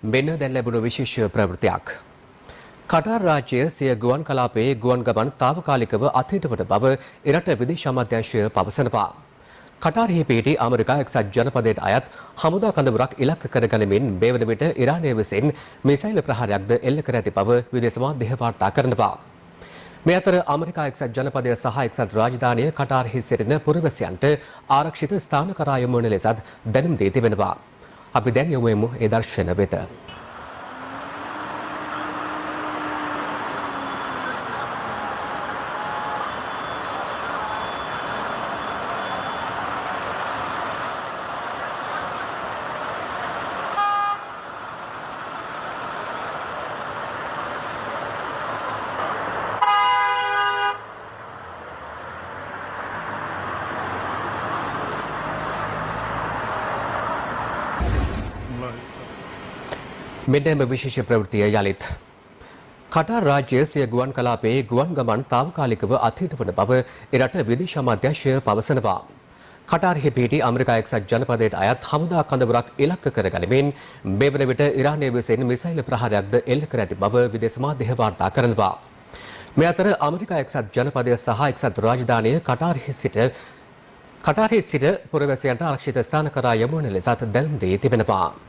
මෙන්න දැන් ලැබුණු විශේෂ ප්‍රවෘත්තියක්. කටාර් රාජ්‍ය සිය ගුවන් කලාපයේ ගුවන් ගමන් తాවකාලිකව අත්හිටවන බව එරට විදේශ අමාත්‍යාංශය පවසනවා. කටාරෙහි පිහිටි ඇමරිකා එක්සත් ජනපදයට අයත් හමුදා කඳවුරක් ඉලක්ක කරගනිමින් මේ වන විට ඉරානය විසින් මිසයිල් ප්‍රහාරයක්ද එල්ල කර ඇති බව විදේශ මාධ්‍ය වාර්තා කරනවා. මේ අතර ඇමරිකා එක්සත් ජනපදය සහ එක්සත් රාජධානිය කටාරෙහි සිටින පුරවැසියන්ට ආරක්ෂිත ස්ථාන කරා යොමු වන ලෙසත් දැනුම් දී තිබෙනවා. අපි දැන් යමු එමු ඒ දර්ශන වෙත. මෙන්න විශේෂ ප්‍රවෘත්තිය යලිත්. කටාර් රාජ්‍ය සිය ගුවන් කලාපයේ ගුවන් ගමන් తాවකාලිකව අත්හිටවන බව එරට විදේශ අමාත්‍යාංශය පවසනවා. කටාරෙහි පිහිටි ඇමරිකා එක්සත් ජනපදයට අයත් හමුදා කඳවුරක් ඉලක්ක කරගනිමින් මේ වන විට ඉරානය විසින් මිසයිල් ප්‍රහාරයක්ද එල්ල කර ඇති බව විදේශ මාධ්‍ය වාර්තා කරනවා. මේ අතර ඇමරිකා එක්සත් ජනපදය සහ එක්සත් රාජධානිය කටාරෙහි සිට පුරවැසියන්ට ආරක්ෂිත ස්ථාන කරා යොමු වන ලෙසත් දැනුම් දී තිබෙනවා.